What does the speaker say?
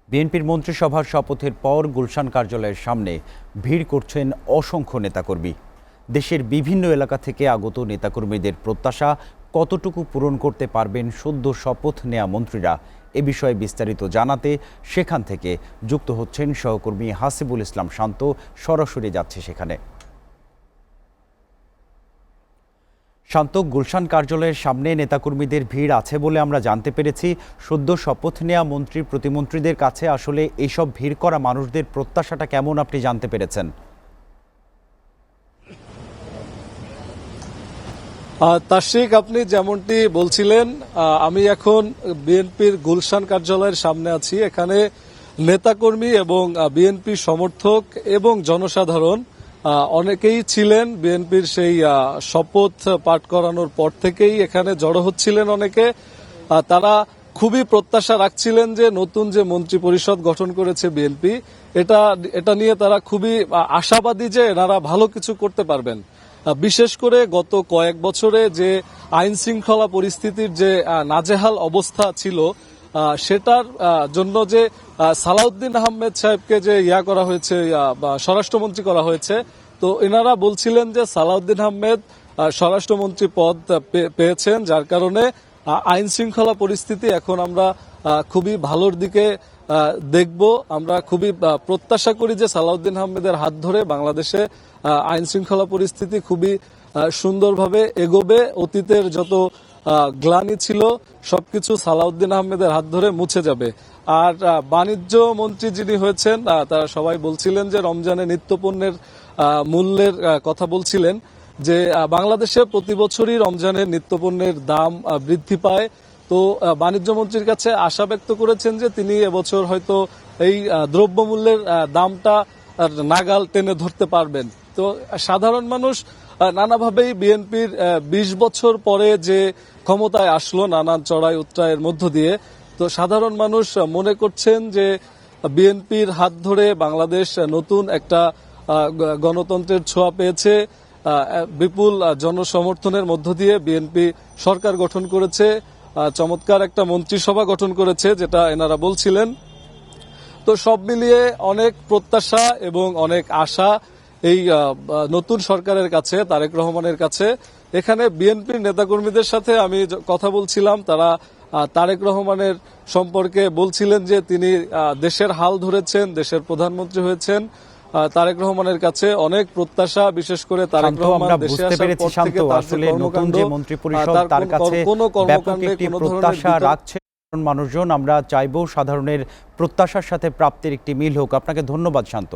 বিএনপির মন্ত্রিসভার শপথের পর গুলশান কার্যালয়ের সামনে ভিড় করছেন অসংখ্য নেতাকর্মী। দেশের বিভিন্ন এলাকা থেকে আগত নেতাকর্মীদের প্রত্যাশা কতটুকু পূরণ করতে পারবেন সদ্য শপথ নেয়া মন্ত্রীরা, এ বিষয়ে বিস্তারিত জানাতে সেখান থেকে যুক্ত হচ্ছেন সহকর্মী হাসিবুল ইসলাম শান্ত। সরাসরি যাচ্ছে সেখানে। শান্ত, গুলশান কার্যালয়ের সামনে নেতাকর্মীদের ভিড় আছে বলে আমরা জানতে পেরেছি। সদ্য শপথ নেওয়া মন্ত্রী প্রতিমন্ত্রীদের কাছে আসলে এইসব ভিড় করা মানুষদের প্রত্যাশাটা কেমন আপনি জানতে পেরেছেন? তাশরিক, আপনি যেমনটি বলছিলেন, আমি এখন বিএনপির গুলশান কার্যালয়ের সামনে আছি। এখানে নেতাকর্মী এবং বিএনপি সমর্থক এবং জনসাধারণ অনেকেই ছিলেন। বিএনপির সেই শপথ পাঠ করানোর পর থেকেই এখানে জড়ো হচ্ছিলেন অনেকে। তারা খুবই প্রত্যাশা রাখছিলেন যে নতুন যে মন্ত্রী পরিষদ গঠন করেছে বিএনপি, এটা নিয়ে তারা খুবই আশাবাদী যে এনারা ভালো কিছু করতে পারবেন। বিশেষ করে গত কয়েক বছরে যে আইন শৃঙ্খলা পরিস্থিতির যে নাজেহাল অবস্থা ছিল, সেটার জন্য যে সালাউদ্দিন আহমেদ সাহেবকে যে করা হয়েছে, স্বরাষ্ট্রমন্ত্রী করা হয়েছে, তো এনারা বলছিলেন যে সালাউদ্দিন আহমেদ স্বরাষ্ট্রমন্ত্রী পদ পেয়েছেন, যার কারণে আইন শৃঙ্খলা পরিস্থিতি এখন আমরা খুবই ভালোর দিকে দেখব। আমরা খুবই প্রত্যাশা করি যে সালাউদ্দিন আহমেদের হাত ধরে বাংলাদেশে আইন শৃঙ্খলা পরিস্থিতি খুবই সুন্দরভাবে এগোবে। অতীতের যত গ্লানি ছিল সবকিছু সালাউদ্দিন আহমেদের হাত ধরে মুছে যাবে। আর বাণিজ্য মন্ত্রী যিনি হয়েছেন, তারা সবাই বলছিলেন যে রমজানে নিত্যপণ্যের মূল্যের কথা বলছিলেন, যে বাংলাদেশে প্রতি বছরই রমজানের নিত্যপণ্যের দাম বৃদ্ধি পায়। তো বাণিজ্য মন্ত্রীর কাছে আশা ব্যক্ত করেছেন যে তিনি এবছর হয়তো এই দ্রব্যমূল্যের দামটা নাগাল টেনে ধরতে পারবেন। তো সাধারণ মানুষ নানাভাবেই বিএনপির ২০ বছর পরে যে ক্ষমতায় আসলো নানান চড়াই উতরাইয়ের মধ্য দিয়ে, তো সাধারণ মানুষ মনে করছেন যে বিএনপির হাত ধরে বাংলাদেশ নতুন একটা গণতন্ত্রের ছোঁয়া পেয়েছে। বিপুল জনসমর্থনের মধ্য দিয়ে বিএনপি সরকার গঠন করেছে, চমৎকার একটা মন্ত্রিসভা গঠন করেছে, যেটা এনারা বলছিলেন। তো সব মিলিয়ে অনেক প্রত্যাশা এবং অনেক আশা এই নতুন সরকারের কাছে, তারেক রহমানের কাছে। এখানে বিএনপির নেতাকর্মীদের সাথে আমি কথা বলছিলাম, তারা তারেক রহমানের সম্পর্কে বলছিলেন যে তিনি দেশের হাল ধরেছেন, দেশের প্রধানমন্ত্রী হয়েছেন। তারেক রহমানের কাছে অনেক প্রত্যাশা, বিশেষ করে তারেক রহমান দেশে আসার পর থেকে আসলে নতুন যে মন্ত্রী পরিষদ, তার কাছে ব্যাপক একটি প্রত্যাশা রাখছে মানুষজন। আমরা চাইবো সাধারণের প্রত্যাশার সাথে প্রাপ্তির একটি মিল হোক। আপনাকে ধন্যবাদ শান্ত।